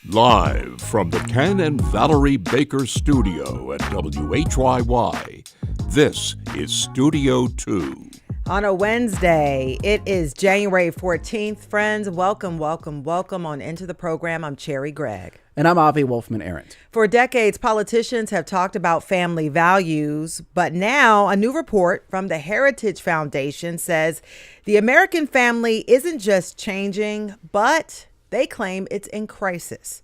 Live from the Ken and Valerie Baker studio at WHYY, this is Studio 2. On a Wednesday, it is January 14th. Friends, welcome on into the program. I'm Cherry Gregg. And I'm Avi Wolfman-Arndt. For decades, politicians have talked about family values, but now a new report from the Heritage Foundation says the American family isn't just changing, but they claim it's in crisis.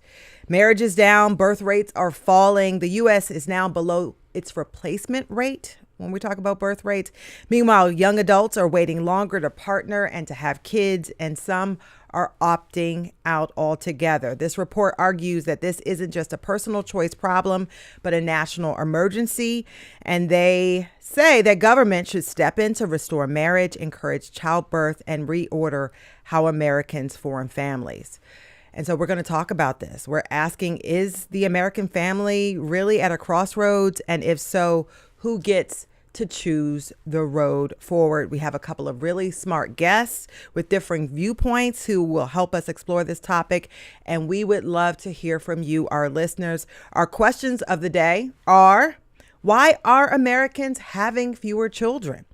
Marriage is down, birth rates are falling. The U.S. is now below its replacement rate when we talk about birth rates. Meanwhile, young adults are waiting longer to partner and to have kids, and some are opting out altogether. This report argues that this isn't just a personal choice problem, but a national emergency. And they say that government should step in to restore marriage, encourage childbirth, and reorder how Americans form families. And so we're going to talk about this. We're asking, is the American family really at a crossroads? And if so, who gets to choose the road forward? We have a couple of really smart guests with differing viewpoints who will help us explore this topic. And we would love to hear from you, our listeners. Our questions of the day are, why are Americans having fewer children?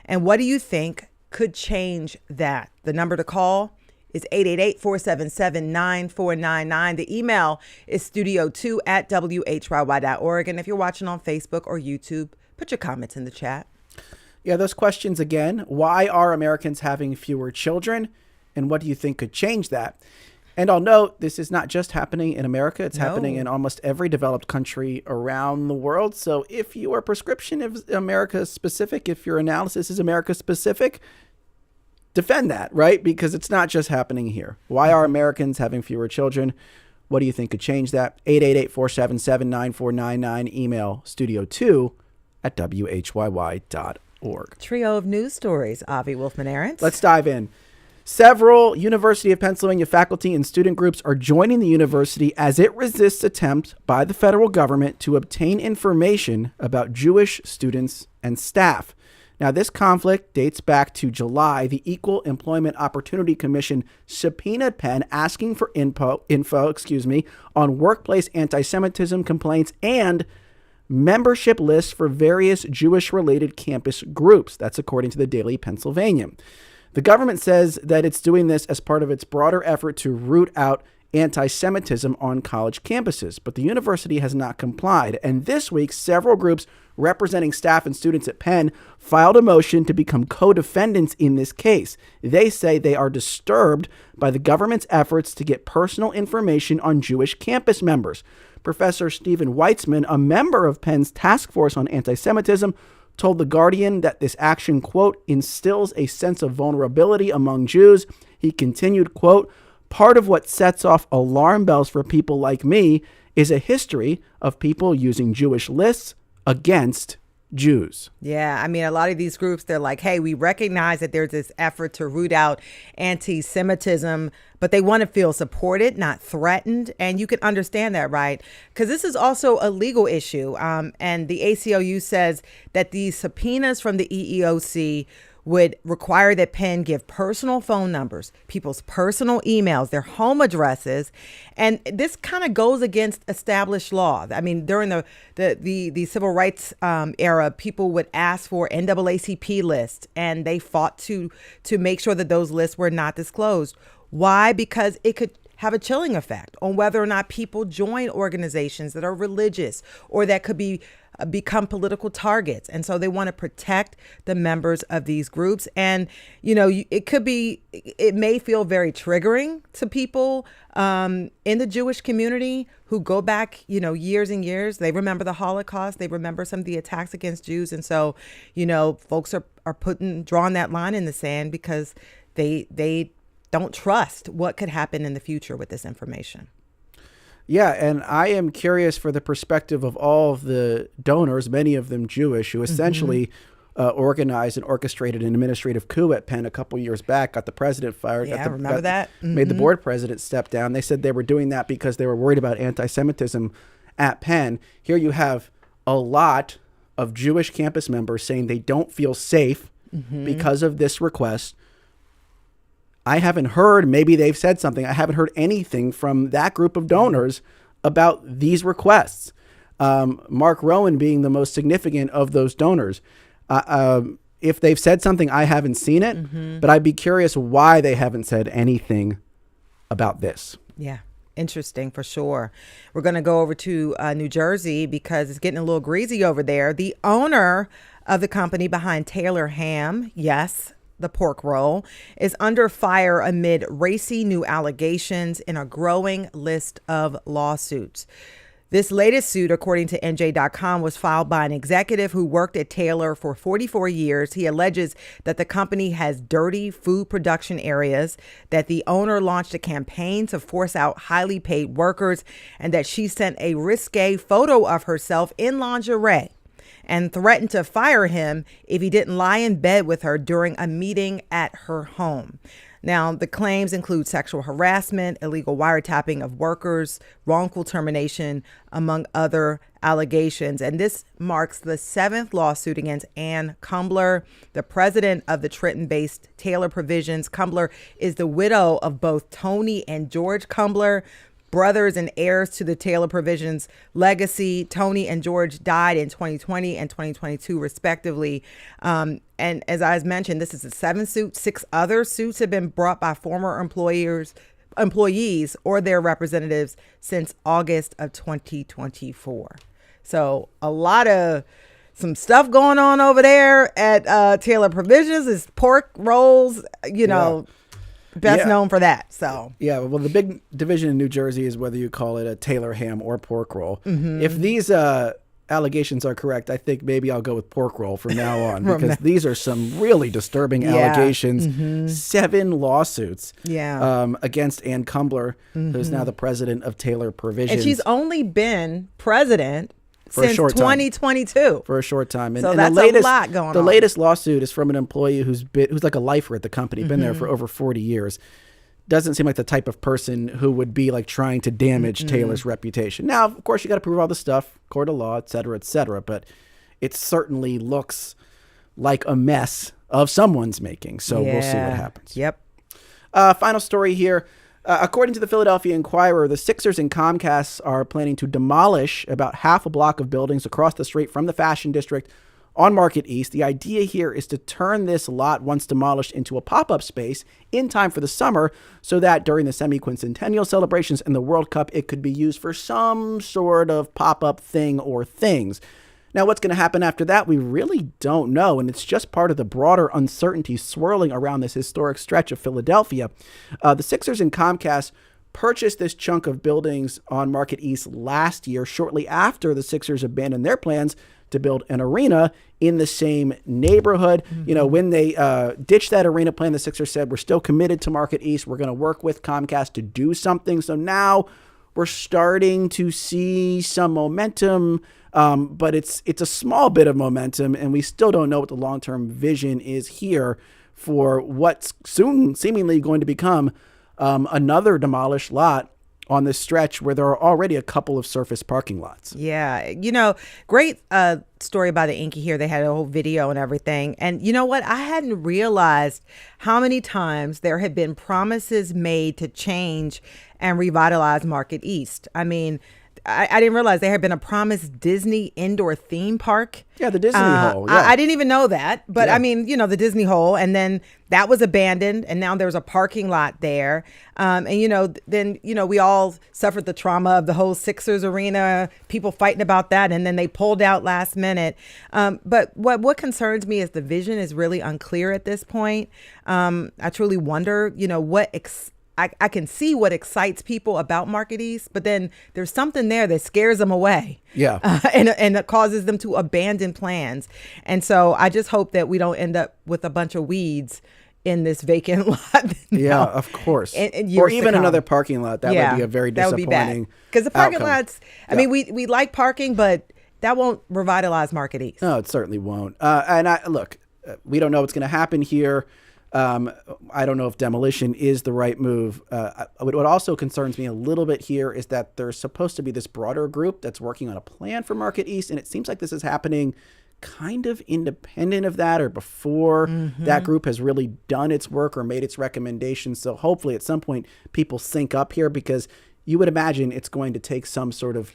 And what do you think could change that? The number to call is 888-477-9499. The email is studio2@whyy.org. And if you're watching on Facebook or YouTube, put your comments in the chat. Yeah, those questions again. Why are Americans having fewer children? And what do you think could change that? And I'll note, this is not just happening in America. It's happening in almost every developed country around the world. So if your prescription is America specific, if your analysis is America specific, defend that, right? Because it's not just happening here. Why are Americans having fewer children? What do you think could change that? 888-477-9499. Email studio2@whyy.org. Trio of news stories, Avi Wolfman-Arndt. Let's dive in. Several University of Pennsylvania faculty and student groups are joining the university as it resists attempts by the federal government to obtain information about Jewish students and staff. Now, this conflict dates back to July. The Equal Employment Opportunity Commission subpoenaed Penn asking for info on workplace anti-Semitism complaints and membership lists for various Jewish-related campus groups. That's according to the Daily Pennsylvanian. The government says that it's doing this as part of its broader effort to root out anti-Semitism on college campuses, but the university has not complied. And this week, several groups representing staff and students at Penn filed a motion to become co-defendants in this case. They say they are disturbed by the government's efforts to get personal information on Jewish campus members. Professor Stephen Weitzman, a member of Penn's task force on anti-Semitism, told The Guardian that this action, quote, instills a sense of vulnerability among Jews. He continued, quote, part of what sets off alarm bells for people like me is a history of people using Jewish lists against Jews. Yeah, I mean, a lot of these groups, they're like, hey, we recognize that there's this effort to root out anti-Semitism, but they want to feel supported, not threatened. And you can understand that, right? Because this is also a legal issue. And the ACLU says that these subpoenas from the EEOC would require that Penn give personal phone numbers, people's personal emails, their home addresses. And this kind of goes against established law. I mean, during the civil rights era, people would ask for NAACP lists, and they fought to make sure that those lists were not disclosed. Why? Because it could have a chilling effect on whether or not people join organizations that are religious or that could become political targets. And so they want to protect the members of these groups. And, you know, it may feel very triggering to people in the Jewish community who go back, you know, years and years. They remember the Holocaust. They remember some of the attacks against Jews. And so, you know, folks are drawing that line in the sand because they don't trust what could happen in the future with this information. Yeah, and I am curious for the perspective of all of the donors, many of them Jewish, who essentially organized and orchestrated an administrative coup at Penn a couple years back, got the president fired. Yeah, remember that? Made the board president step down. They said they were doing that because they were worried about anti-Semitism at Penn. Here you have a lot of Jewish campus members saying they don't feel safe because of this request. I haven't heard, maybe they've said something. I haven't heard anything from that group of donors about these requests. Mark Rowan being the most significant of those donors. If they've said something, I haven't seen it, but I'd be curious why they haven't said anything about this. Yeah. Interesting for sure. We're going to go over to New Jersey because it's getting a little greasy over there. The owner of the company behind Taylor Ham, yes, the pork roll, is under fire amid racy new allegations in a growing list of lawsuits. This latest suit, according to NJ.com, was filed by an executive who worked at Taylor for 44 years. He alleges that the company has dirty food production areas, that the owner launched a campaign to force out highly paid workers, and that she sent a risque photo of herself in lingerie and threatened to fire him if he didn't lie in bed with her during a meeting at her home. Now, the claims include sexual harassment, illegal wiretapping of workers, wrongful termination, among other allegations. And this marks the 7th lawsuit against Ann Kumbler, the president of the Trenton-based Taylor Provisions. Kumbler is the widow of both Tony and George Kumbler, brothers and heirs to the Taylor Provisions legacy. Tony and George died in 2020 and 2022, respectively. And as I mentioned, this is the 7th suit. 6 other suits have been brought by former employees or their representatives since August of 2024. So a lot of some stuff going on over there at Taylor Provisions. Is pork rolls, best known for that. So yeah, well, the big division in New Jersey is whether you call it a Taylor ham or pork roll. If these allegations are correct, I think maybe I'll go with pork roll from now on because these are some really disturbing allegations. 7 lawsuits against Ann Kumbler, who's now the president of Taylor Provisions. And she's only been president since 2022. For a short time. So that's a lot going on. The latest lawsuit is from an employee who's like a lifer at the company, been there for over 40 years. Doesn't seem like the type of person who would be like trying to damage Taylor's reputation. Now, of course, you got to prove all the stuff, court of law, et cetera, but it certainly looks like a mess of someone's making. So we'll see what happens. Yep. Final story here. According to the Philadelphia Inquirer, the Sixers and Comcast are planning to demolish about half a block of buildings across the street from the Fashion District on Market East. The idea here is to turn this lot, once demolished, into a pop-up space in time for the summer so that during the semi-quincentennial celebrations and the World Cup, it could be used for some sort of pop-up thing or things. Now, what's going to happen after that, we really don't know, and it's just part of the broader uncertainty swirling around this historic stretch of Philadelphia. The Sixers and Comcast purchased this chunk of buildings on Market East last year, shortly after the Sixers abandoned their plans to build an arena in the same neighborhood. You know, when they ditched that arena plan, the Sixers said, we're still committed to Market East. We're going to work with Comcast to do something. So now we're starting to see some momentum, but it's a small bit of momentum, and we still don't know what the long-term vision is here for what's soon seemingly going to become another demolished lot on this stretch where there are already a couple of surface parking lots. Yeah. Great story by the Inky here. They had a whole video and everything. And you know what? I hadn't realized how many times there had been promises made to change and revitalize Market East. I mean, I didn't realize there had been a promised Disney indoor theme park. Yeah, the Disney Hole. Yeah. I didn't even know that. But I mean, the Disney Hole. And then that was abandoned. And now there's a parking lot there. And, then we all suffered the trauma of the whole Sixers arena, people fighting about that. And then they pulled out last minute. But what concerns me is the vision is really unclear at this point. I truly wonder, what I can see what excites people about Market East, but then there's something there that scares them away. Yeah. And it causes them to abandon plans. And so I just hope that we don't end up with a bunch of weeds in this vacant lot. Yeah, of course. Or even another parking lot. That would be a very disappointing because the parking outcome. lots, I mean, we like parking, but that won't revitalize Market East. No, it certainly won't. And look, we don't know what's going to happen here. I don't know if demolition is the right move. What also concerns me a little bit here is that there's supposed to be this broader group that's working on a plan for Market East, and it seems like this is happening kind of independent of that or before that group has really done its work or made its recommendations. So hopefully at some point people sync up here, because you would imagine it's going to take some sort of,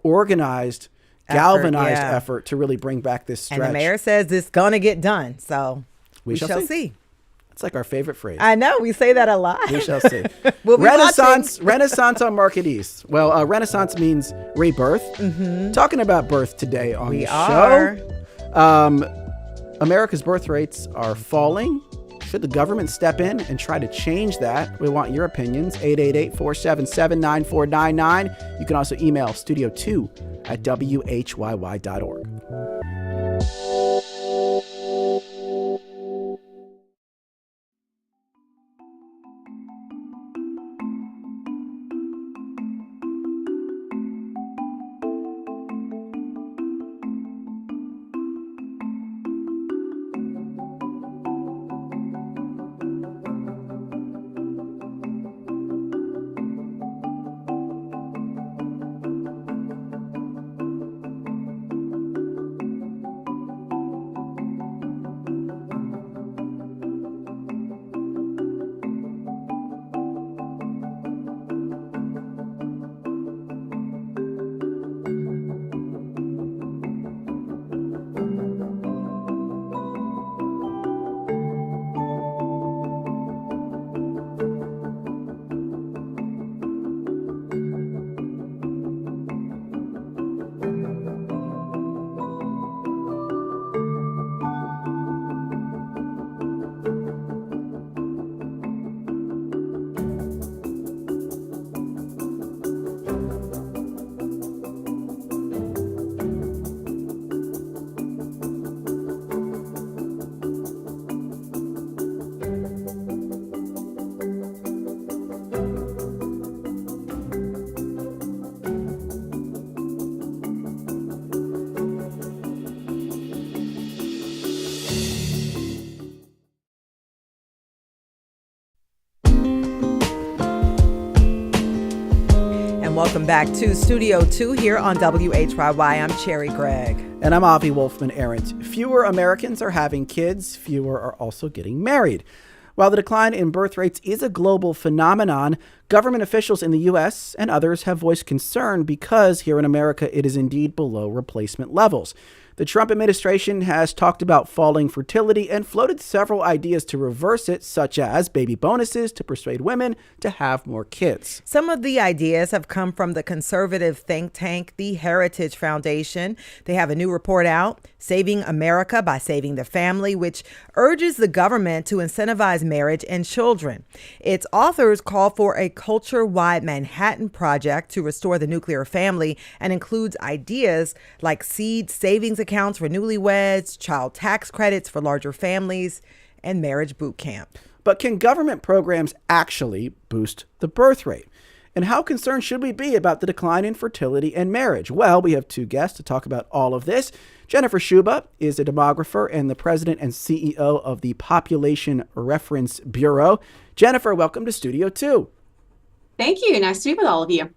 organized, galvanized effort to really bring back this stretch. And the mayor says it's going to get done. So we shall see. It's like our favorite phrase. I know. We say that a lot. We shall see. We'll be Renaissance on Market East. Well, Renaissance means rebirth. Talking about birth today on the show. America's birth rates are falling. Should the government step in and try to change that? We want your opinions. 888-477-9499. You can also email studio2@whyy.org. Welcome back to Studio 2 here on WHYY. I'm Cherry Gregg. And I'm Avi Wolfman-Arendt. Fewer Americans are having kids. Fewer are also getting married. While the decline in birth rates is a global phenomenon, government officials in the U.S. and others have voiced concern because here in America it is indeed below replacement levels. The Trump administration has talked about falling fertility and floated several ideas to reverse it, such as baby bonuses to persuade women to have more kids. Some of the ideas have come from the conservative think tank, the Heritage Foundation. They have a new report out, Saving America by Saving the Family, which urges the government to incentivize marriage and children. Its authors call for a culture-wide Manhattan Project to restore the nuclear family and includes ideas like seed savings accounts for newlyweds, child tax credits for larger families, and marriage boot camp. But can government programs actually boost the birth rate? And how concerned should we be about the decline in fertility and marriage? Well, we have two guests to talk about all of this. Jennifer Schuba is a demographer and the president and CEO of the Population Reference Bureau. Jennifer, welcome to Studio 2. Thank you. Nice to be with all of you.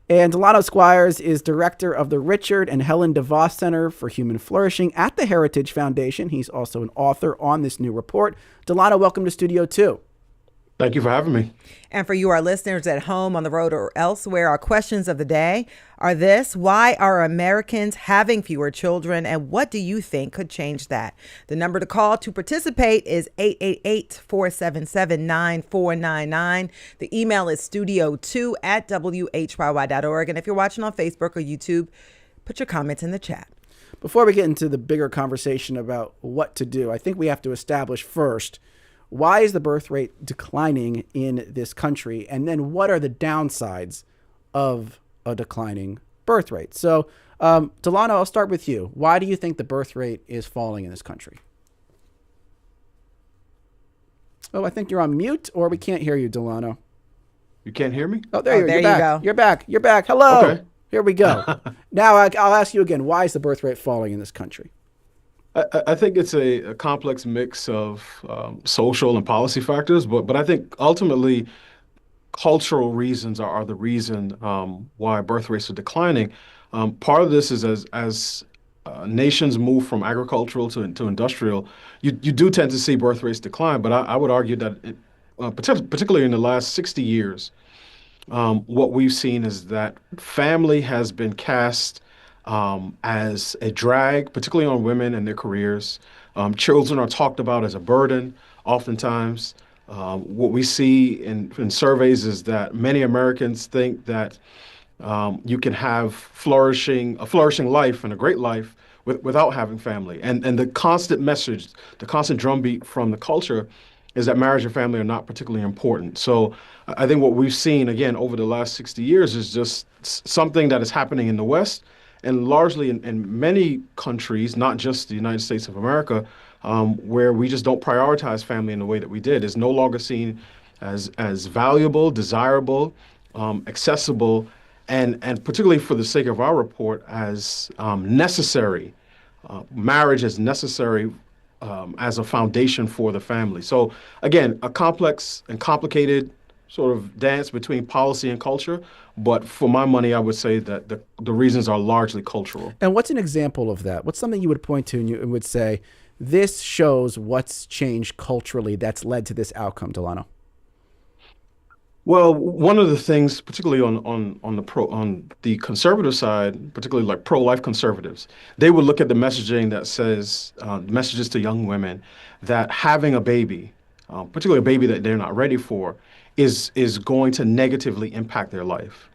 And Delano Squires is director of the Richard and Helen DeVos Center for Human Flourishing at the Heritage Foundation. He's also an author on this new report. Delano, welcome to Studio 2. Thank you for having me. And for you, our listeners at home, on the road, or elsewhere, our questions of the day are this: why are Americans having fewer children, and what do you think could change that? The number to call to participate is 888-477-9499. The email is studio2@whyy.org. And if you're watching on Facebook or YouTube, put your comments in the chat. Before we get into the bigger conversation about what to do, I think we have to establish first, why is the birth rate declining in this country? And then what are the downsides of a declining birth rate? So, Delano, I'll start with you. Why do you think the birth rate is falling in this country? Oh, I think you're on mute, or we can't hear you, Delano. You can't hear me? Oh, there you go. You're back. You're back. Hello. Okay. Here we go. Now I'll ask you again. Why is the birth rate falling in this country? I think it's a complex mix of social and policy factors, but I think ultimately cultural reasons are the reason why birth rates are declining. Part of this is as nations move from agricultural to industrial, you do tend to see birth rates decline. But I would argue that particularly in the last 60 years, what we've seen is that family has been cast as a drag, particularly on women and their careers. Children are talked about as a burden, oftentimes. What we see in surveys is that many Americans think that you can have a flourishing life and a great life without having family. And the constant message, the constant drumbeat from the culture is that marriage and family are not particularly important. So I think what we've seen, again, over the last 60 years is just something that is happening in the West and largely in many countries, not just the United States of America, where we just don't prioritize family in the way that we did. It's no longer seen as valuable, desirable, accessible, and particularly for the sake of our report, as necessary. Marriage is necessary as a foundation for the family. So again, a complex and complicated sort of dance between policy and culture. But for my money, I would say that the reasons are largely cultural. And what's an example of that? What's something you would point to and you would say, this shows what's changed culturally that's led to this outcome, Delano? Well, one of the things, particularly on the conservative side, particularly like pro-life conservatives, they would look at the messaging that says messages to young women that having a baby, particularly a baby that they're not ready for, is going to negatively impact their life.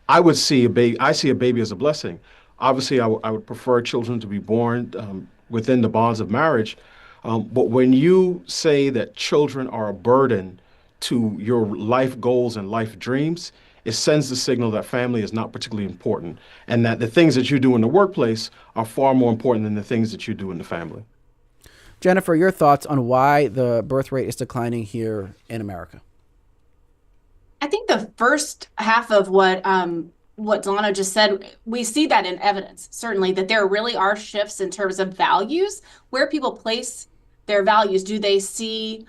I see a baby as a blessing. Obviously, I would prefer children to be born within the bonds of marriage. But when you say that children are a burden to your life goals and life dreams, it sends the signal that family is not particularly important and that the things that you do in the workplace are far more important than the things that you do in the family. Jennifer, your thoughts on why the birth rate is declining here in America? I think the first half of what Delano just said, we see that in evidence, certainly, that there really are shifts in terms of values, where people place their values. Do they see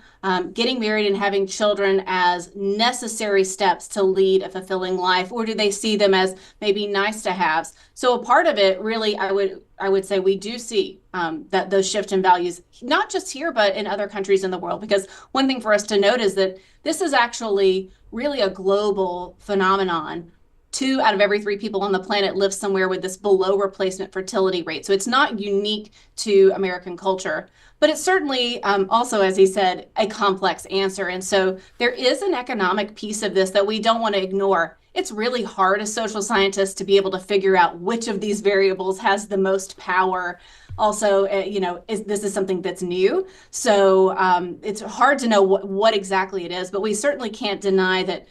getting married and having children as necessary steps to lead a fulfilling life, or do they see them as maybe nice to haves? So a part of it, really, I would say we do see that those shift in values, not just here, but in other countries in the world. Because one thing for us to note is that this is actually really a global phenomenon. 2 out of every 3 people on the planet live somewhere with this below replacement fertility rate. So it's not unique to American culture, but it's certainly also, as he said, a complex answer. And so there is an economic piece of this that we don't want to ignore. It's really hard as social scientists to be able to figure out which of these variables has the most power. Also, this is something that's new. So it's hard to know what exactly it is, but we certainly can't deny that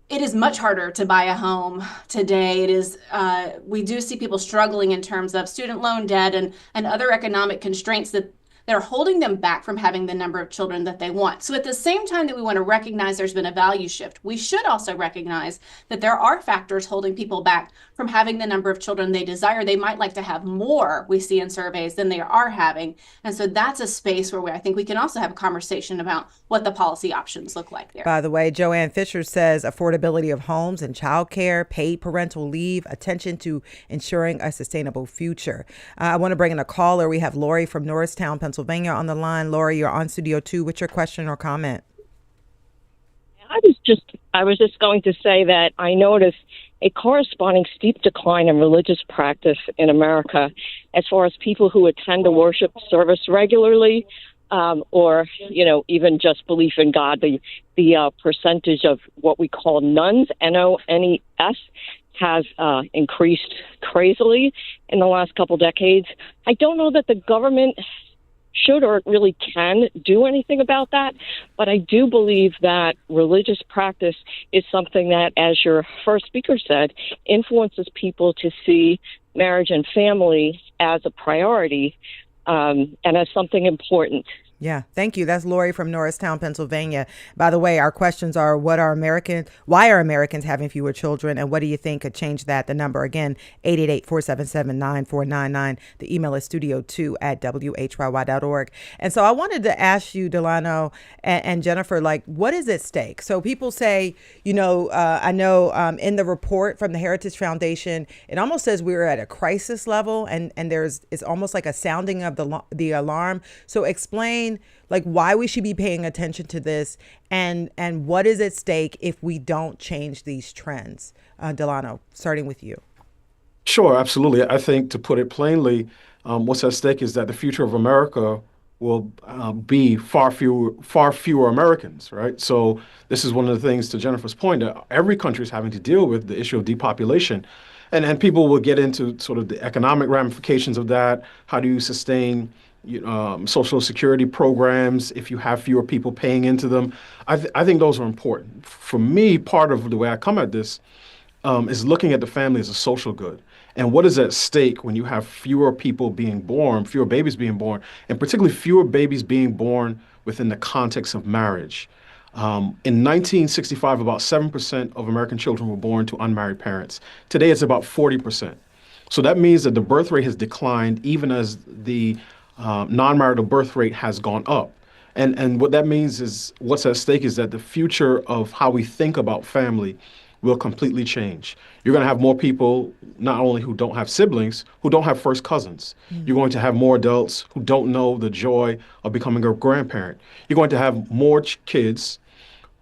it is much harder to buy a home today. It is. We do see people struggling in terms of student loan debt and other economic constraints that are holding them back from having the number of children that they want. So at the same time that we want to recognize there's been a value shift, we should also recognize that there are factors holding people back from having the number of children they desire. They might like to have more, we see in surveys, than they are having. And so that's a space where I think we can also have a conversation about what the policy options look like there. By the way, Joanne Fisher says affordability of homes and childcare, paid parental leave, attention to ensuring a sustainable future. I want to bring in a caller. We have Lori from Norristown, Pennsylvania on the line. Lori, you're on Studio 2. What's your question or comment? I was just going to say that I noticed a corresponding steep decline in religious practice in America as far as people who attend a worship service regularly, or, even just belief in God. The percentage of what we call nuns, N-O-N-E-S, has increased crazily in the last couple decades. I don't know that the government should or really can do anything about that, but I do believe that religious practice is something that, as your first speaker said, influences people to see marriage and family as a priority and as something important. Yeah, thank you. That's Lori from Norristown, Pennsylvania. By the way, our questions are why are Americans having fewer children, and what do you think could change that? The number again, 888-477-9499. The email is studio2@whyy.org. And so I wanted to ask you, Delano and Jennifer, like, what is at stake? So people say, I know in the report from the Heritage Foundation, it almost says we're at a crisis level, and it's almost like a sounding of the alarm. So explain like why we should be paying attention to this and what is at stake if we don't change these trends. Delano, starting with you. Sure, absolutely. I think to put it plainly, what's at stake is that the future of America will be far fewer Americans, right? So this is one of the things, to Jennifer's point, that every country is having to deal with the issue of depopulation. And people will get into sort of the economic ramifications of that. How do you sustain Social Security programs if you have fewer people paying into them? I think those are important. For me, part of the way I come at this is looking at the family as a social good. And what is at stake when you have fewer people being born, fewer babies being born, and particularly fewer babies being born within the context of marriage? In 1965, about 7% of American children were born to unmarried parents. Today, it's about 40%. So that means that the birth rate has declined even as the non-marital birth rate has gone up. And what that means is what's at stake is that the future of how we think about family will completely change. You're going to have more people, not only who don't have siblings, who don't have first cousins. You're going to have more adults who don't know the joy of becoming a grandparent. You're going to have more kids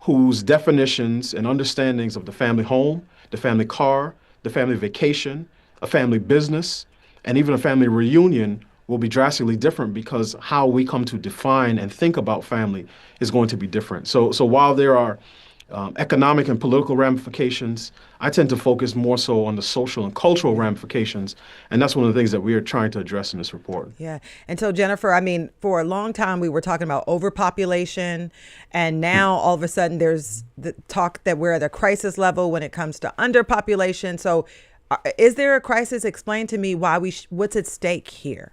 whose definitions and understandings of the family home, the family car, the family vacation, a family business, and even a family reunion will be drastically different because how we come to define and think about family is going to be different. So while there are economic and political ramifications, I tend to focus more so on the social and cultural ramifications. And that's one of the things that we are trying to address in this report. Yeah. And so, Jennifer, I mean, for a long time, we were talking about overpopulation. And now all of a sudden there's the talk that we're at a crisis level when it comes to underpopulation. So is there a crisis? Explain to me what's at stake here.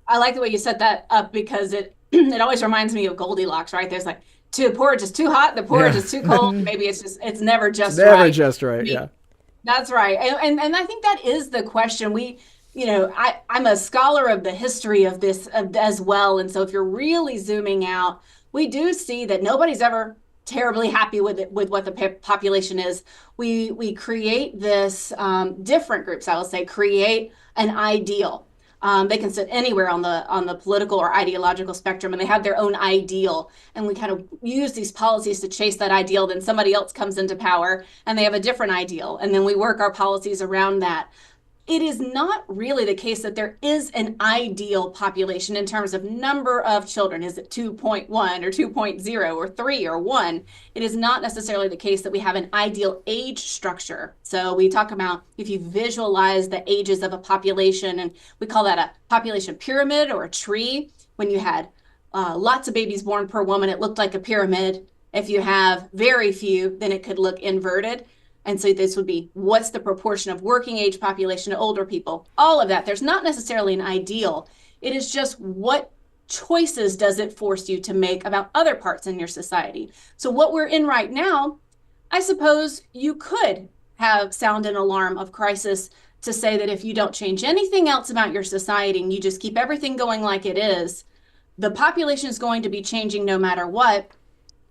I like the way you set that up because it always reminds me of Goldilocks, right? There's like the porridge is too hot, the porridge is too cold. Maybe it's never just right. Never just right, yeah. That's right. And I think that is the question. I'm a scholar of the history of this as well. And so if you're really zooming out, we do see that nobody's ever terribly happy with what the population is. We create this, different groups, I will say, create an ideal. They can sit anywhere on the political or ideological spectrum, and they have their own ideal. And we kind of use these policies to chase that ideal. Then somebody else comes into power, and they have a different ideal. And then we work our policies around that. It is not really the case that there is an ideal population in terms of number of children. Is it 2.1 or 2.0 or 3 or 1? It is not necessarily the case that we have an ideal age structure. So we talk about if you visualize the ages of a population, and we call that a population pyramid or a tree. When you had lots of babies born per woman, it looked like a pyramid. If you have very few, then it could look inverted. And so this would be, what's the proportion of working age population to older people? All of that. There's not necessarily an ideal. It is just what choices does it force you to make about other parts in your society? So what we're in right now, I suppose you could have sound an alarm of crisis to say that if you don't change anything else about your society and you just keep everything going like it is, the population is going to be changing no matter what.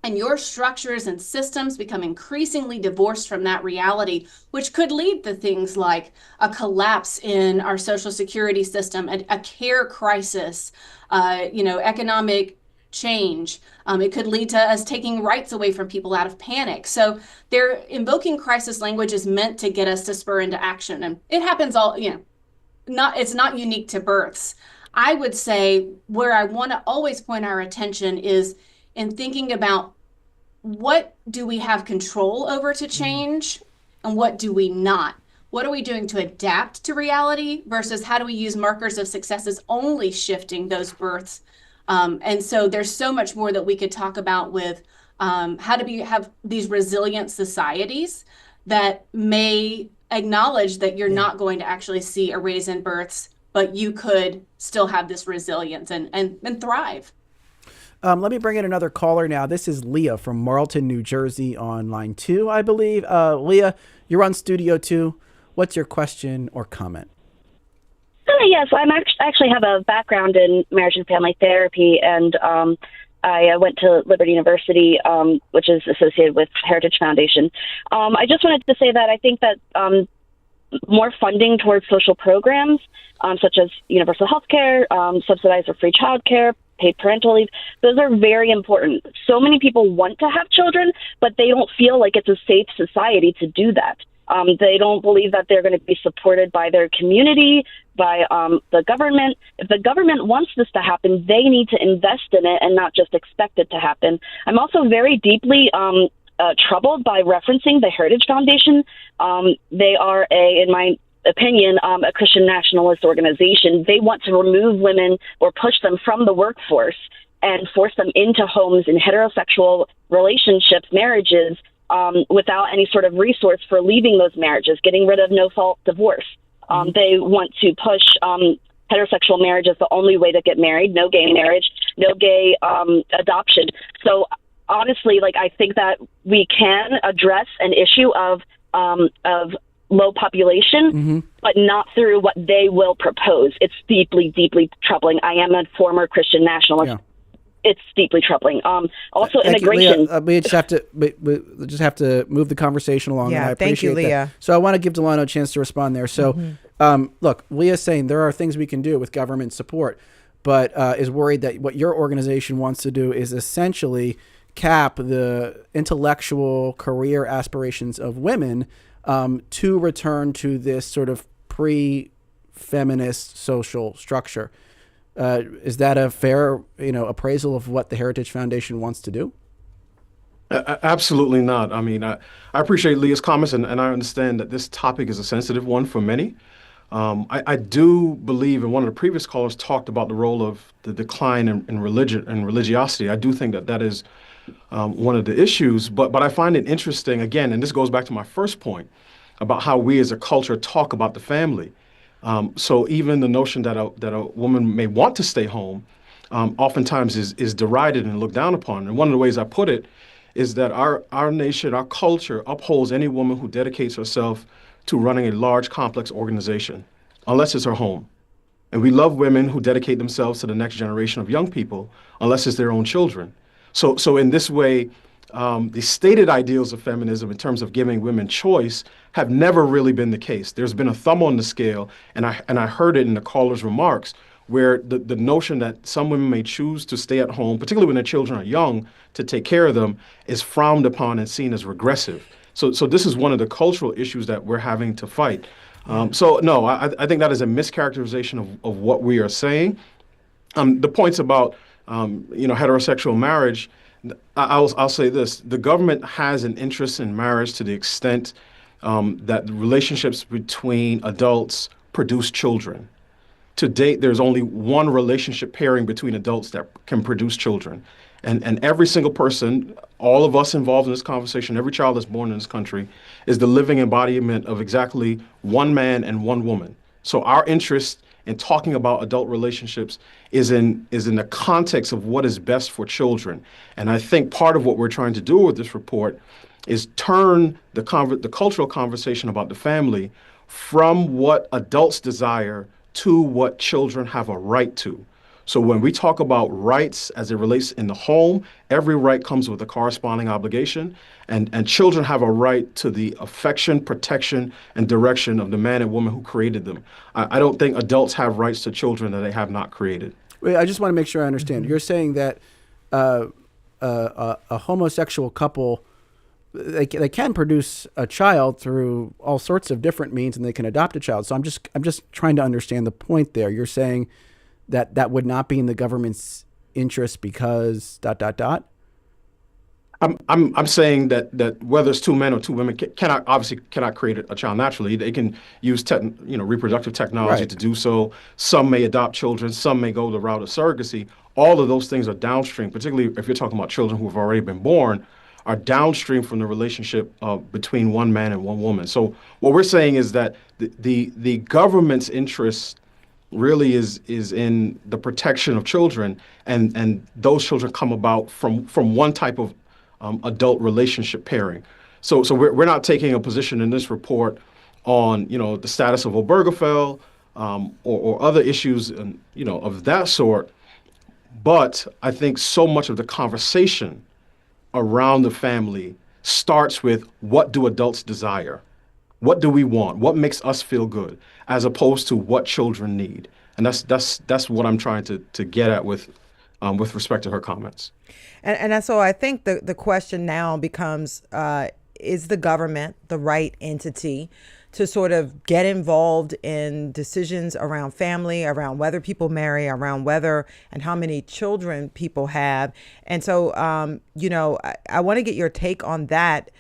And your structures and systems become increasingly divorced from that reality, which could lead to things like a collapse in our Social Security system, a care crisis, economic change. It could lead to us taking rights away from people out of panic. So they're invoking crisis language is meant to get us to spur into action. And it happens it's not unique to births. I would say where I want to always point our attention is in thinking about what do we have control over to change and what do we not? What are we doing to adapt to reality versus how do we use markers of success as only shifting those births? And so there's so much more that we could talk about with how do we have these resilient societies that may acknowledge that you're not going to actually see a raise in births, but you could still have this resilience and thrive. Let me bring in another caller now. This is Leah from Marlton, New Jersey on line 2, I believe. Leah, you're on Studio 2. What's your question or comment? Yes, I actually have a background in marriage and family therapy, and I went to Liberty University, which is associated with Heritage Foundation. I just wanted to say that I think that more funding towards social programs, such as universal health care, subsidized or free childcare, paid parental leave, those are very important. So many people want to have children, but they don't feel like it's a safe society to do that. They don't believe that they're going to be supported by their community, by the government. If the government wants this to happen, they need to invest in it and not just expect it to happen. I'm also very deeply troubled by referencing the Heritage Foundation. They are, in my opinion, a Christian nationalist organization. They want to remove women or push them from the workforce and force them into homes in heterosexual relationships, marriages, without any sort of resource for leaving those marriages, getting rid of no-fault divorce. They want to push heterosexual marriage as the only way to get married, no gay marriage, no gay adoption. So honestly, I think that we can address an issue of low population, but not through what they will propose. It's deeply, deeply troubling. I am a former Christian nationalist. Yeah. It's deeply troubling. Also, immigration. We just have to move the conversation along. Yeah, and I appreciate thank you, Leah. That. So I want to give Delano a chance to respond there. So, look, Leah's saying there are things we can do with government support, but is worried that what your organization wants to do is essentially cap the intellectual career aspirations of women to return to this sort of pre-feminist social structure. Is that a fair, appraisal of what the Heritage Foundation wants to do? Absolutely not. I mean, I appreciate Leah's comments, and I understand that this topic is a sensitive one for many. I do believe, and one of the previous callers talked about the role of the decline in religion and religiosity. I do think that is one of the issues, but I find it interesting, again, and this goes back to my first point about how we as a culture talk about the family. So even the notion that a woman may want to stay home oftentimes is derided and looked down upon. And one of the ways I put it is that our nation, our culture upholds any woman who dedicates herself to running a large, complex organization, unless it's her home. And we love women who dedicate themselves to the next generation of young people, unless it's their own children. So in this way, the stated ideals of feminism in terms of giving women choice have never really been the case. There's been a thumb on the scale, and I heard it in the caller's remarks, where the notion that some women may choose to stay at home, particularly when their children are young, to take care of them, is frowned upon and seen as regressive. So this is one of the cultural issues that we're having to fight. So no, I think that is a mischaracterization of what we are saying. The points about heterosexual marriage, I'll say this: the government has an interest in marriage to the extent that relationships between adults produce children. To date, there's only one relationship pairing between adults that can produce children. And every single person, all of us involved in this conversation, every child that's born in this country, is the living embodiment of exactly one man and one woman. So our interest in talking about adult relationships is in the context of what is best for children. And I think part of what we're trying to do with this report is turn the cultural conversation about the family from what adults desire to what children have a right to. So when we talk about rights as it relates in the home, every right comes with a corresponding obligation, and children have a right to the affection, protection, and direction of the man and woman who created them. I don't think adults have rights to children that they have not created. Wait, I just want to make sure I understand. You're saying that a homosexual couple, they can produce a child through all sorts of different means, and they can adopt a child. So I'm just trying to understand the point there. You're saying that would not be in the government's interest because ... I'm saying that whether it's two men or two women cannot create a child naturally. They can use reproductive technology to do so. Some may adopt children. Some may go the route of surrogacy. All of those things are downstream, particularly if you're talking about children who have already been born, are downstream from the relationship between one man and one woman. So what we're saying is that the government's interest really is in the protection of children, and those children come about from one type of adult relationship pairing. So we're not taking a position in this report on the status of Obergefell, or other issues and of that sort. But I think so much of the conversation around the family starts with, what do adults desire? What do we want? What makes us feel good, as opposed to what children need? And that's what I'm trying to get at with respect to her comments. And so I think the question now becomes, is the government the right entity to sort of get involved in decisions around family, around whether people marry, around whether and how many children people have? And so, I want to get your take on that,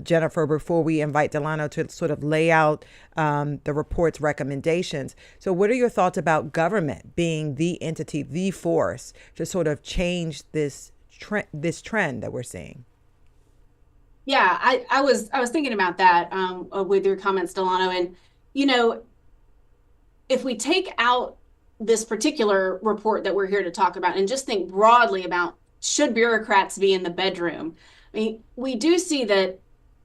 Jennifer, before we invite Delano to sort of lay out the report's recommendations. So what are your thoughts about government being the entity, the force to sort of change this trend that we're seeing? Yeah, I was thinking about that with your comments, Delano. And, if we take out this particular report that we're here to talk about and just think broadly about, should bureaucrats be in the bedroom? I mean, we do see that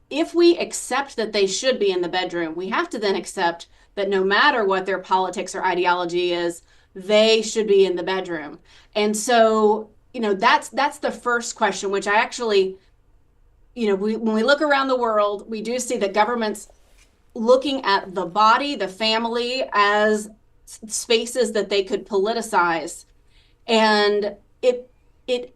if we accept that they should be in the bedroom, we have to then accept that no matter what their politics or ideology is, they should be in the bedroom. And so, that's the first question, which I actually, when we look around the world, we do see that governments looking at the body, the family, as spaces that they could politicize. And it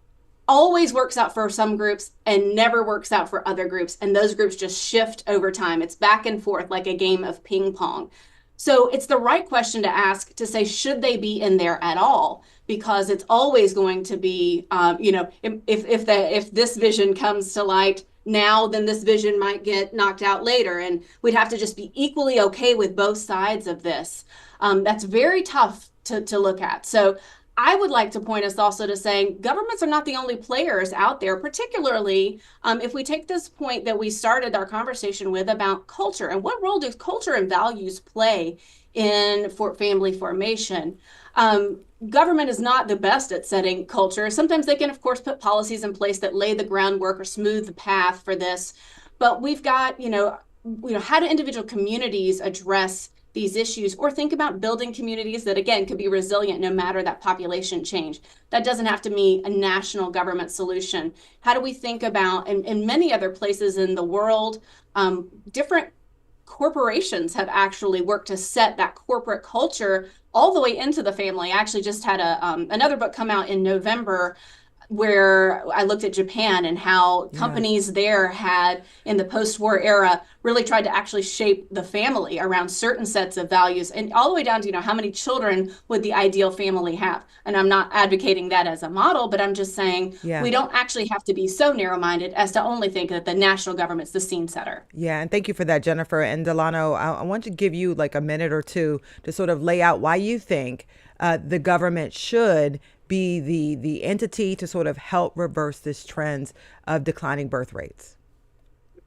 always works out for some groups and never works out for other groups. And those groups just shift over time. It's back and forth like a game of ping pong. So it's the right question to ask, to say, should they be in there at all? Because it's always going to be, if this vision comes to light now, then this vision might get knocked out later. And we'd have to just be equally okay with both sides of this. That's very tough to look at. So I would like to point us also to saying governments are not the only players out there, particularly if we take this point that we started our conversation with about culture, and what role do culture and values play in family formation. Government is not the best at setting culture. Sometimes they can, of course, put policies in place that lay the groundwork or smooth the path for this. But we've got, how do individual communities address these issues, or think about building communities that, again, could be resilient no matter that population change? That doesn't have to be a national government solution. How do we think about, in many other places in the world, different corporations have actually worked to set that corporate culture all the way into the family. I actually just had another book come out in November where I looked at Japan and how companies there had, in the post-war era, really tried to actually shape the family around certain sets of values, and all the way down to, how many children would the ideal family have? And I'm not advocating that as a model, but I'm just saying we don't actually have to be so narrow-minded as to only think that the national government's the scene setter. Yeah, and thank you for that, Jennifer. And Delano, I want to give you like a minute or two to sort of lay out why you think the government should be the entity to sort of help reverse this trend of declining birth rates.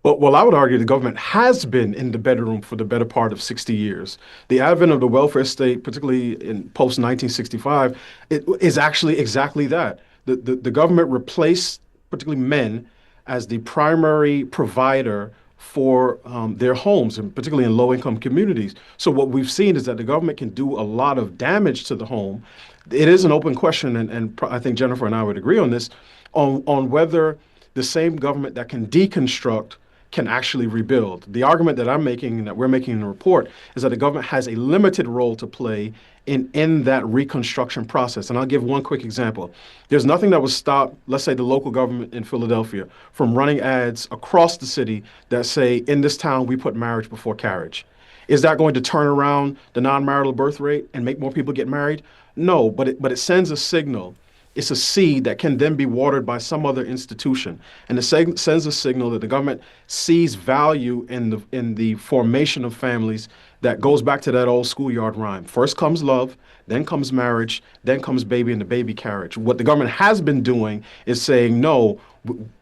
Well, I would argue the government has been in the bedroom for the better part of 60 years. The advent of the welfare state, particularly in post-1965, it is actually exactly that. The government replaced particularly men as the primary provider for their homes, and particularly in low-income communities. So what we've seen is that the government can do a lot of damage to the home. It is an open question, and I think Jennifer and I would agree on this, on whether the same government that can deconstruct can actually rebuild. The argument that I'm making, that we're making in the report, is that the government has a limited role to play in that reconstruction process. And I'll give one quick example. There's nothing that would stop, let's say, the local government in Philadelphia from running ads across the city that say, in this town, we put marriage before carriage. Is that going to turn around the non-marital birth rate and make more people get married? No, but it sends a signal. It's a seed that can then be watered by some other institution. And it sends a signal that the government sees value in the formation of families that goes back to that old schoolyard rhyme. First comes love, then comes marriage, then comes baby and the baby carriage. What the government has been doing is saying, no,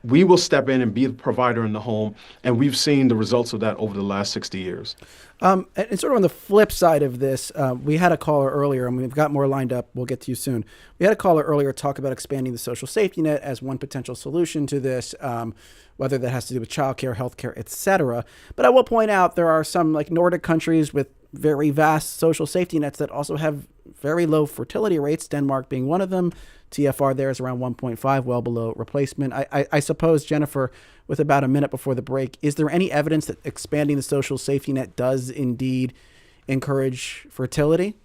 we will step in and be the provider in the home. And we've seen the results of that over the last 60 years. And sort of on the flip side of this, we had a caller earlier, and we've got more lined up. We'll get to you soon. We had a caller earlier talk about expanding the social safety net as one potential solution to this, whether that has to do with childcare, healthcare, et cetera. But I will point out there are some like Nordic countries with very vast social safety nets that also have very low fertility rates, Denmark being one of them. TFR there is around 1.5, well below replacement. I suppose, Jennifer, with about a minute before the break, is there any evidence that expanding the social safety net does indeed encourage fertility?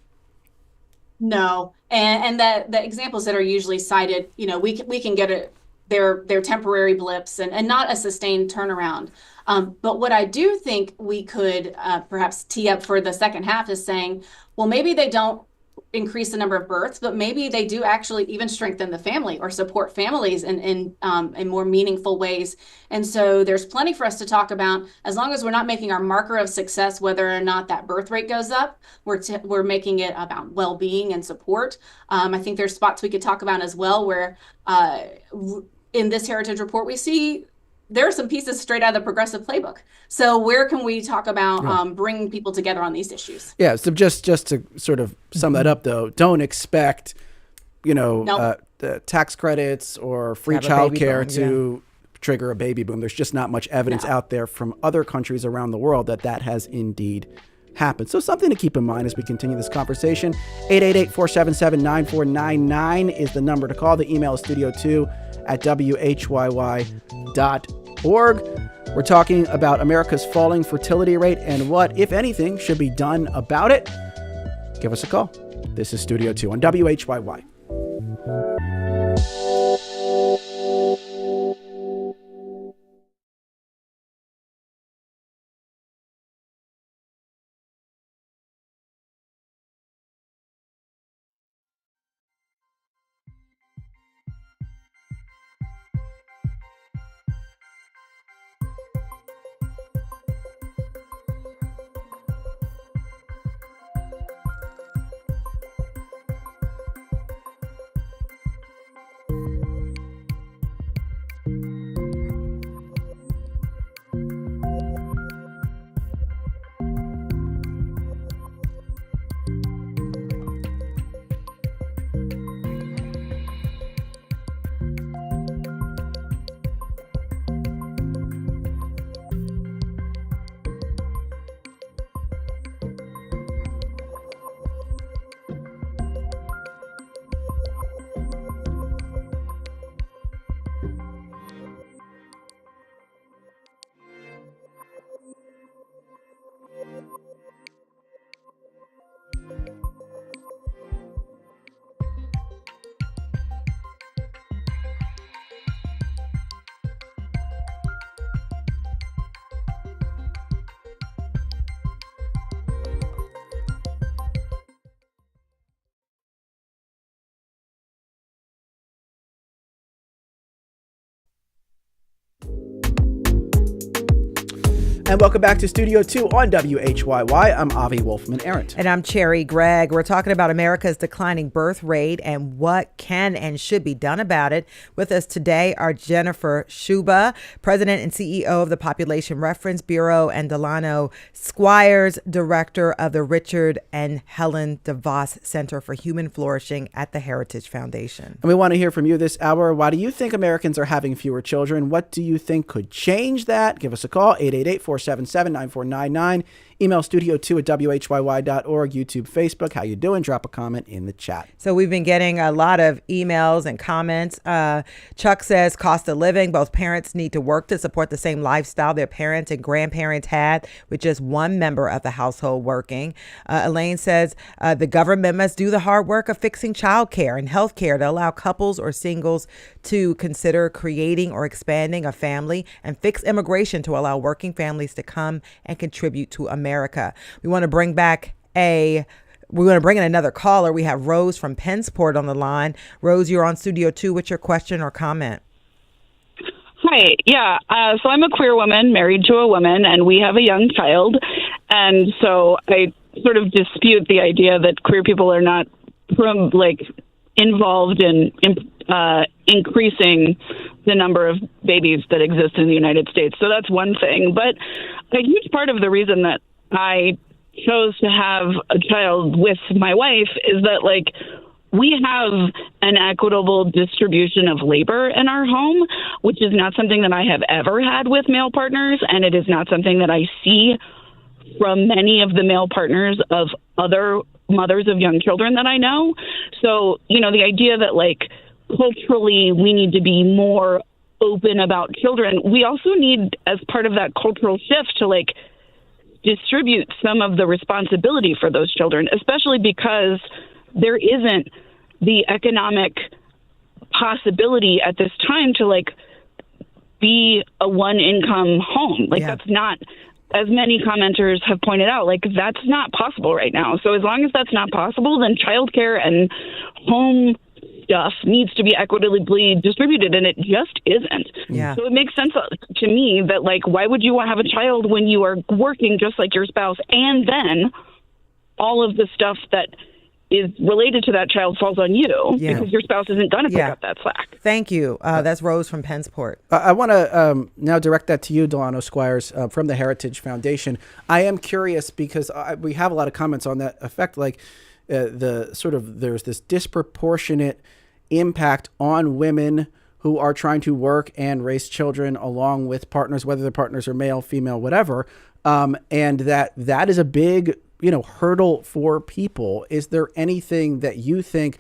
No, and the examples that are usually cited, we can get they're temporary blips and not a sustained turnaround. But what I do think we could perhaps tee up for the second half is saying, well, maybe they don't increase the number of births, but maybe they do actually even strengthen the family or support families in more meaningful ways. And so there's plenty for us to talk about. As long as we're not making our marker of success whether or not that birth rate goes up, we're making it about well-being and support. I think there's spots we could talk about as well where in this Heritage report we see there are some pieces straight out of the progressive playbook. So where can we talk about bringing people together on these issues? Yeah. So just to sort of sum that up, though, don't expect, the tax credits or free childcare to trigger a baby boom. There's just not much evidence out there from other countries around the world that has indeed happened. So something to keep in mind as we continue this conversation. 888-477-9499 is the number to call. The email is studio2@WHYY.org. We're talking about America's falling fertility rate and what, if anything, should be done about it. Give us a call. This is Studio 2 on WHYY. And welcome back to Studio 2 on WHYY. I'm Avi Wolfman-Arent. And I'm Cherry Gregg. We're talking about America's declining birth rate and what can and should be done about it. With us today are Jennifer Shuba, President and CEO of the Population Reference Bureau, and Delano Squires, Director of the Richard and Helen DeVos Center for Human Flourishing at the Heritage Foundation. And we want to hear from you this hour. Why do you think Americans are having fewer children? What do you think could change that? Give us a call, 888-477-9499. Email studio2@WHYY.org, YouTube, Facebook. How you doing? Drop a comment in the chat. So we've been getting a lot of emails and comments. Chuck says cost of living. Both parents need to work to support the same lifestyle their parents and grandparents had with just one member of the household working. Elaine says the government must do the hard work of fixing childcare and health care to allow couples or singles to consider creating or expanding a family, and fix immigration to allow working families to come and contribute to America. We want to bring in another caller. We have Rose from Pensport on the line. Rose, you're on Studio 2. What's your question or comment? Hi. Yeah. So I'm a queer woman married to a woman, and we have a young child. And so I sort of dispute the idea that queer people are not involved in increasing the number of babies that exist in the United States. So that's one thing. But a huge part of the reason that I chose to have a child with my wife is that, like, we have an equitable distribution of labor in our home, which is not something that I have ever had with male partners, and it is not something that I see from many of the male partners of other mothers of young children that I know. So, the idea that, like, culturally we need to be more open about children, we also need, as part of that cultural shift, to, like, distribute some of the responsibility for those children, especially because there isn't the economic possibility at this time to, like, be a one income home. Like, that's not, as many commenters have pointed out, like, that's not possible right now. So as long as that's not possible, then childcare and home stuff needs to be equitably distributed, and it just isn't. Yeah. So it makes sense to me that, like, why would you have a child when you are working just like your spouse, and then all of the stuff that is related to that child falls on you because your spouse isn't going to pick up that slack. Thank you. That's Rose from Pensport. I want to now direct that to you, Delano Squires, from the Heritage Foundation. I am curious because we have a lot of comments on that effect, like there's this disproportionate impact on women who are trying to work and raise children along with partners, whether their partners are male, female, whatever, and that is a big hurdle for people. Is there anything that you think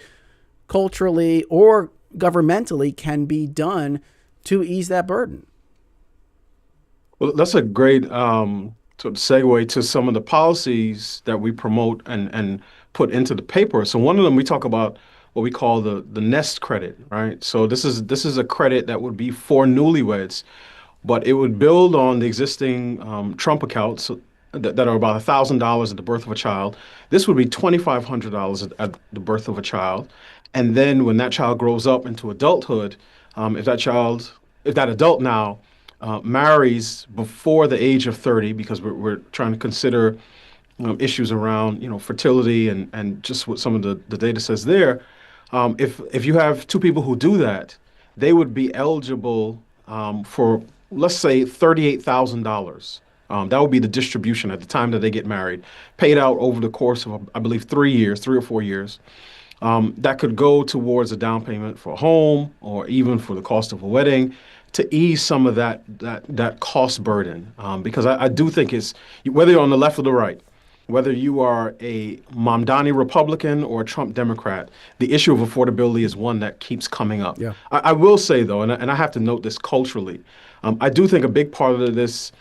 culturally or governmentally can be done to ease that burden? Well, that's a great sort of segue to some of the policies that we promote and put into the paper. So one of them, we talk about what we call the nest credit, right? So this is a credit that would be for newlyweds, but it would build on the existing Trump accounts that are about $1,000 at the birth of a child. This would be $2,500 at the birth of a child. And then when that child grows up into adulthood, if that adult now marries before the age of 30, because we're trying to consider issues around fertility and just what some of the data says there, if you have two people who do that, they would be eligible for, let's say, $38,000. That would be the distribution at the time that they get married, paid out over the course of, I believe, 3 or 4 years. That could go towards a down payment for a home or even for the cost of a wedding to ease some of that cost burden. Because I do think it's, whether you're on the left or the right, whether you are a Mamdani Republican or a Trump Democrat, the issue of affordability is one that keeps coming up. Yeah. I will say, though, and I have to note this culturally, I do think a big part of this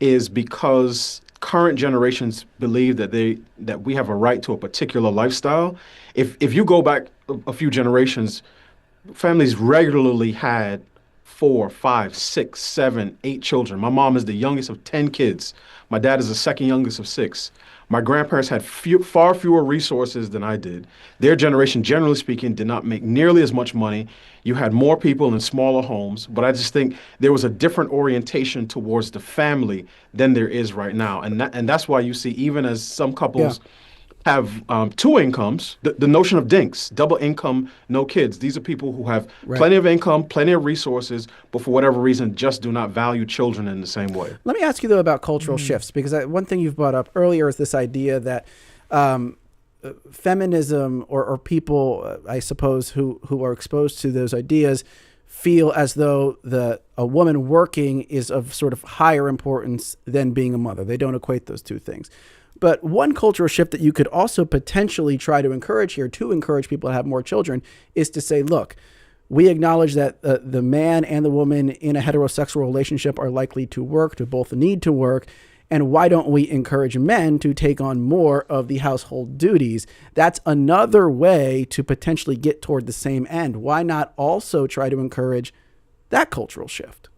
is because current generations believe that we have a right to a particular lifestyle. If you go back a few generations, families regularly had 4, 5, 6, 7, 8 children. My mom is the youngest of 10 kids. My dad is the second youngest of 6. My grandparents had far fewer resources than I did. Their generation, generally speaking, did not make nearly as much money. You had more people in smaller homes, but I just think there was a different orientation towards the family than there is right now. And that's why you see, even as some couples have 2 incomes, the notion of dinks, double income, no kids. These are people who have plenty of income, plenty of resources, but for whatever reason just do not value children in the same way. Let me ask you, though, about cultural shifts, because one thing you've brought up earlier is this idea that feminism or people, I suppose, who are exposed to those ideas feel as though a woman working is of sort of higher importance than being a mother. They don't equate those two things. But one cultural shift that you could also potentially try to encourage here to encourage people to have more children is to say, look, we acknowledge that the man and the woman in a heterosexual relationship are likely to work, to both need to work. And why don't we encourage men to take on more of the household duties? That's another way to potentially get toward the same end. Why not also try to encourage that cultural shift?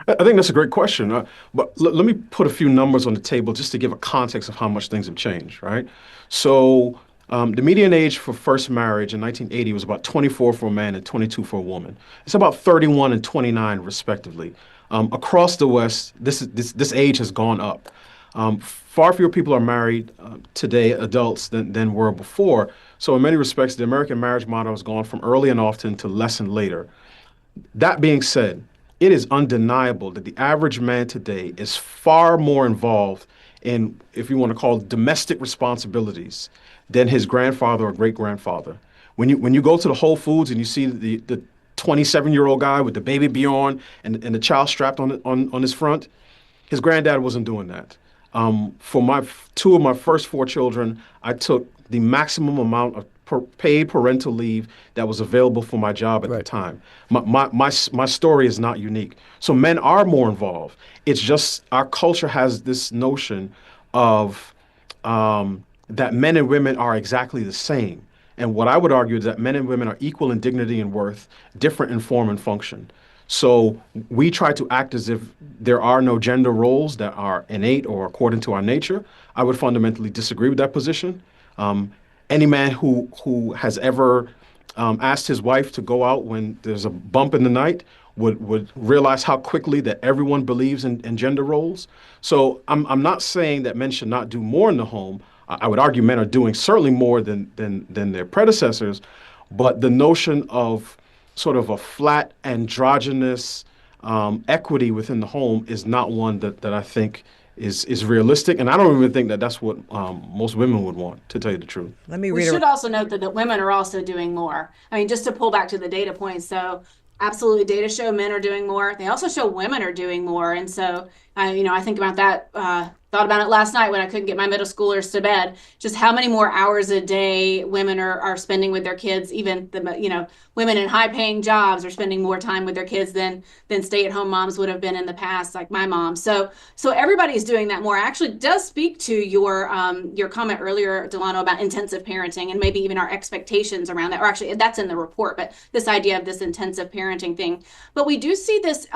I think that's a great question. But let me put a few numbers on the table just to give a context of how much things have changed, right? So the median age for first marriage in 1980 was about 24 for a man and 22 for a woman. It's about 31 and 29, respectively. Across the West, this age has gone up. Far fewer people are married today, adults, than were before. So in many respects, the American marriage model has gone from early and often to less and later. That being said, it is undeniable that the average man today is far more involved in, if you want to call it, domestic responsibilities than his grandfather or great-grandfather. When you go to the Whole Foods and you see the 27-year-old guy with the baby Bjorn and the child strapped on his front, his granddad wasn't doing that. For two of my first four children, I took the maximum amount of paid parental leave that was available for my job at the time. My story is not unique. So men are more involved. It's just our culture has this notion of that men and women are exactly the same. And what I would argue is that men and women are equal in dignity and worth, different in form and function. So we try to act as if there are no gender roles that are innate or according to our nature. I would fundamentally disagree with that position. Any man who has ever asked his wife to go out when there's a bump in the night would realize how quickly that everyone believes in gender roles. So I'm not saying that men should not do more in the home. I would argue men are doing certainly more than their predecessors, but the notion of sort of a flat androgynous equity within the home is not one that I think is realistic, and I don't even think that that's what most women would want, to tell you the truth. We should also note that women are also doing more. I mean, just to pull back to the data points, so absolutely data show men are doing more. They also show women are doing more, and so I think about that. Thought about it last night when I couldn't get my middle schoolers to bed, just how many more hours a day women are spending with their kids. Even women in high paying jobs are spending more time with their kids than stay at home moms would have been in the past, like my mom. So everybody's doing that more. Actually does speak to your comment earlier, Delano, about intensive parenting and maybe even our expectations around that, or actually that's in the report, but this idea of this intensive parenting thing. But we do see this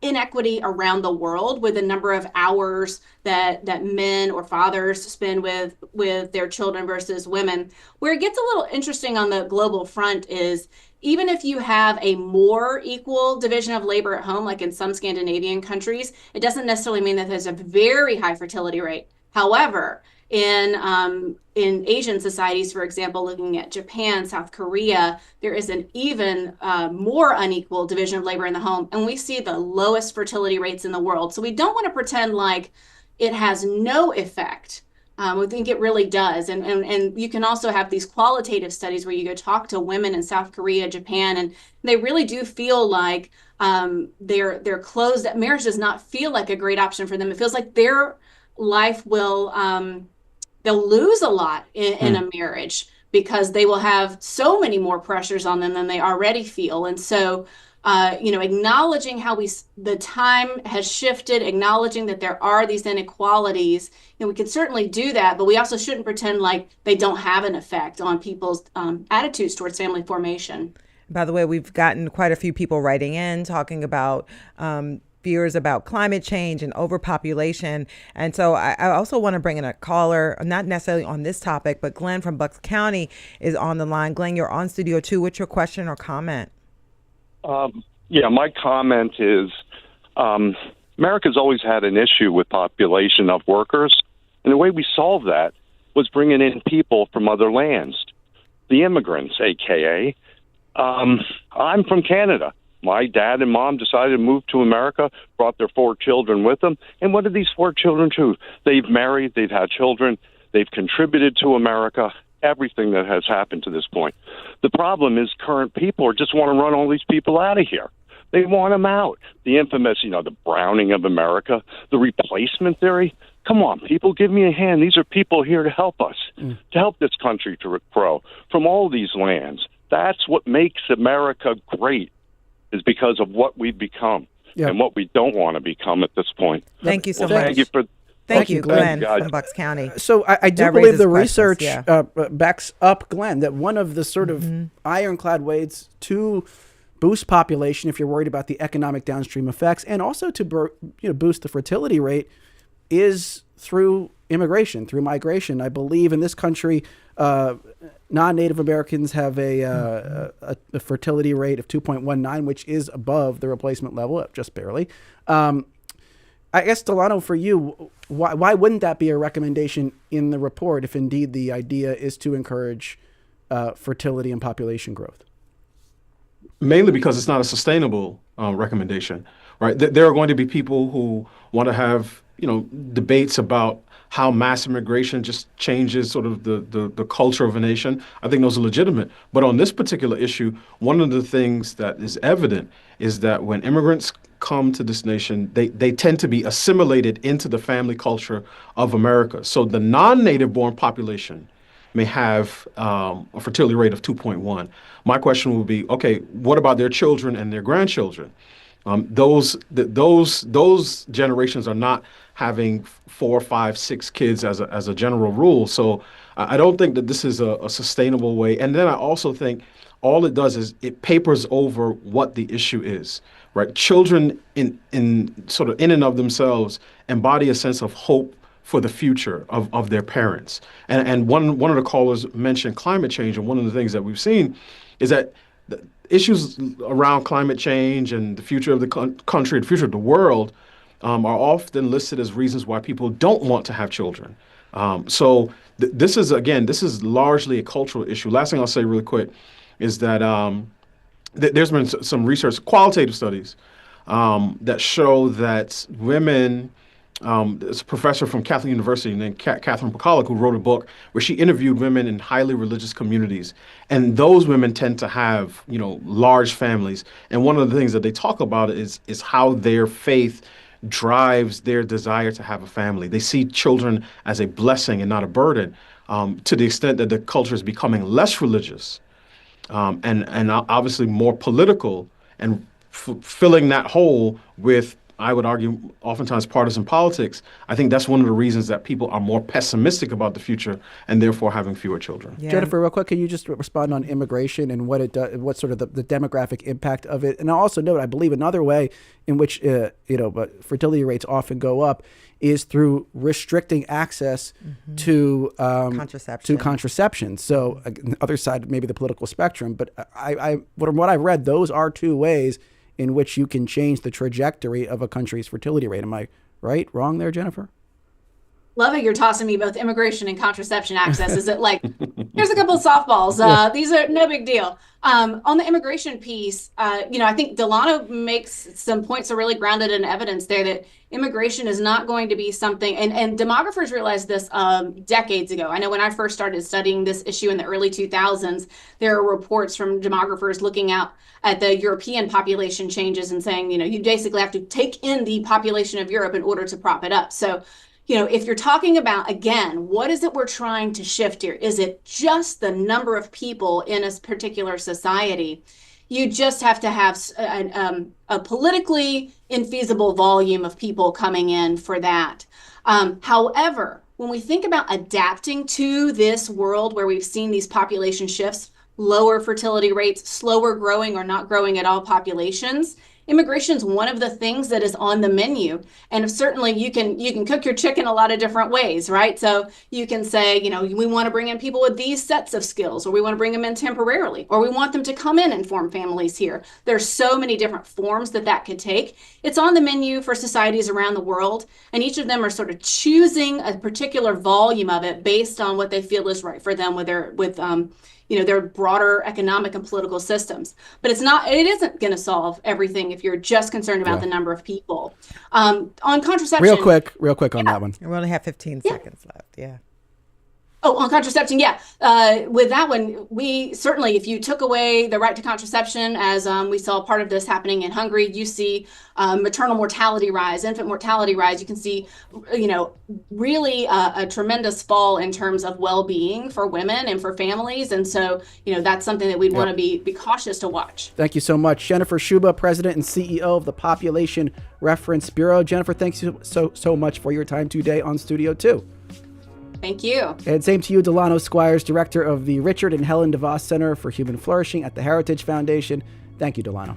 inequity around the world with the number of hours that men or fathers spend with their children versus women. Where it gets a little interesting on the global front is even if you have a more equal division of labor at home, like in some Scandinavian countries, it doesn't necessarily mean that there's a very high fertility rate. However, in Asian societies, for example, looking at Japan, South Korea, there is an even more unequal division of labor in the home, and we see the lowest fertility rates in the world. So we don't want to pretend like it has no effect. We think it really does, and you can also have these qualitative studies where you go talk to women in South Korea, Japan, and they really do feel like they're closed. That marriage does not feel like a great option for them. It feels like their life will they'll lose a lot in a marriage because they will have so many more pressures on them than they already feel. And so, acknowledging how the time has shifted, acknowledging that there are these inequalities, we can certainly do that, but we also shouldn't pretend like they don't have an effect on people's attitudes towards family formation. By the way, we've gotten quite a few people writing in talking about fears about climate change and overpopulation. And so I also want to bring in a caller, not necessarily on this topic, but Glenn from Bucks County is on the line. Glenn, you're on Studio 2. What's your question or comment? My comment is America's always had an issue with population of workers. And the way we solved that was bringing in people from other lands, the immigrants, a.k.a. I'm from Canada. My dad and mom decided to move to America, brought their 4 children with them. And what did these 4 children do? They've married, they've had children, they've contributed to America, everything that has happened to this point. The problem is current people just want to run all these people out of here. They want them out. The infamous, the browning of America, the replacement theory. Come on, people, give me a hand. These are people here to help us, to help this country to grow from all these lands. That's what makes America great. Is because of what we've become and what we don't want to become at this point. Thank you so much. Thank you, Glenn from Bucks County. So I do believe the research backs up, Glenn, that one of the sort of ironclad ways to boost population, if you're worried about the economic downstream effects, and also to boost the fertility rate, is through immigration, through migration. I believe in this country, non-Native Americans have a fertility rate of 2.19, which is above the replacement level, just barely. I guess, Delano, for you, why wouldn't that be a recommendation in the report if indeed the idea is to encourage fertility and population growth? Mainly because it's not a sustainable recommendation, right? There are going to be people who want to have, debates about how mass immigration just changes sort of the culture of a nation. I think those are legitimate. But on this particular issue, one of the things that is evident is that when immigrants come to this nation, they tend to be assimilated into the family culture of America. So the non-native born population may have a fertility rate of 2.1. My question would be, okay, what about their children and their grandchildren? Those generations are not having 4, 5, 6 kids as a general rule. So I don't think that this is a sustainable way. And then I also think all it does is it papers over what the issue is, right? Children in and of themselves embody a sense of hope for the future of their parents. And one of the callers mentioned climate change, and one of the things that we've seen is that the issues around climate change and the future of the country, the future of the world, are often listed as reasons why people don't want to have children. So this is largely a cultural issue. Last thing I'll say really quick is that there's been some research, qualitative studies, that show that women, there's a professor from Catholic University named Catherine Pacolic who wrote a book where she interviewed women in highly religious communities. And those women tend to have, large families. And one of the things that they talk about is how their faith drives their desire to have a family. They see children as a blessing and not a burden, to the extent that the culture is becoming less religious, and obviously more political, and filling that hole with, I would argue, oftentimes partisan politics. I think that's one of the reasons that people are more pessimistic about the future and therefore having fewer children. Yeah. Jennifer, real quick, can you just respond on immigration and what it does, what sort of the demographic impact of it? And I'll also note, I believe another way in which but fertility rates often go up is through restricting access to contraception. So the other side, maybe the political spectrum, but from what I've read, those are two ways in which you can change the trajectory of a country's fertility rate. Am I right? Wrong there, Jennifer? Love it. You're tossing me both immigration and contraception access. Is it like, here's a couple of softballs. These are no big deal. On the immigration piece, I think Delano makes some points are really grounded in evidence there that immigration is not going to be something, and demographers realized this decades ago. I know when I first started studying this issue in the early 2000s, there are reports from demographers looking out at the European population changes and saying, you basically have to take in the population of Europe in order to prop it up. So, if you're talking about, again, what is it we're trying to shift here? Is it just the number of people in a particular society? You just have to have a politically infeasible volume of people coming in for that. However, when we think about adapting to this world where we've seen these population shifts, lower fertility rates, slower growing or not growing at all populations, immigration is one of the things that is on the menu. And certainly you can cook your chicken a lot of different ways, right? So you can say, we want to bring in people with these sets of skills, or we want to bring them in temporarily, or we want them to come in and form families here. There's so many different forms that could take. It's on the menu for societies around the world, and each of them are sort of choosing a particular volume of it based on what they feel is right for them with their broader economic and political systems. But it isn't going to solve everything if you're just concerned about the number of people. On contraception. Real quick on that one. We only have 15 seconds left. Yeah. Oh, on contraception, yeah. With that one, we certainly, if you took away the right to contraception, as we saw part of this happening in Hungary, you see maternal mortality rise, infant mortality rise. You can see, really a tremendous fall in terms of well-being for women and for families. And so, that's something that we'd want to be cautious to watch. Thank you so much. Jennifer Shuba, President and CEO of the Population Reference Bureau. Jennifer, thanks so much for your time today on Studio 2. Thank you. And same to you, Delano Squires, Director of the Richard and Helen DeVos Center for Human Flourishing at the Heritage Foundation. Thank you, Delano.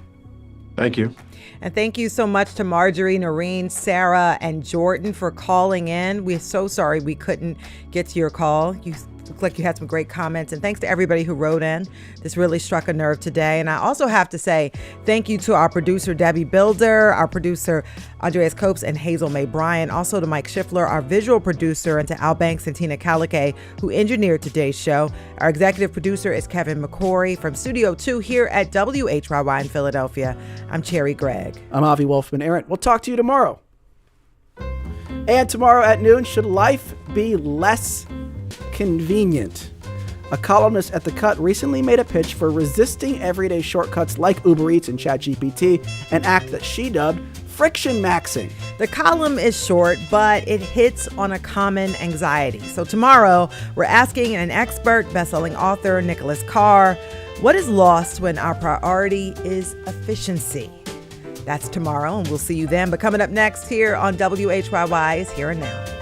Thank you. And thank you so much to Marjorie, Noreen, Sarah, and Jordan for calling in. We're so sorry we couldn't get to your call. You Looked like you had some great comments, and thanks to everybody who wrote in. This really struck a nerve today. And I also have to say thank you to our producer, Debbie Builder, our producer, Andreas Copes and Hazel May Bryan, also to Mike Schiffler, our visual producer, and to Al Banks and Tina Calicay, who engineered today's show. Our executive producer is Kevin McCory from Studio 2 here at WHYY in Philadelphia. I'm Cherry Gregg. I'm Avi Wolfman-Arent. We'll talk to you tomorrow. And tomorrow at noon, should life be less convenient? A columnist at The Cut recently made a pitch for resisting everyday shortcuts like Uber Eats and ChatGPT, an act that she dubbed friction maxing. The column is short, but it hits on a common anxiety. So tomorrow, we're asking an expert, best-selling author Nicholas Carr, what is lost when our priority is efficiency? That's tomorrow, and we'll see you then. But coming up next here on WHYY is Here and Now.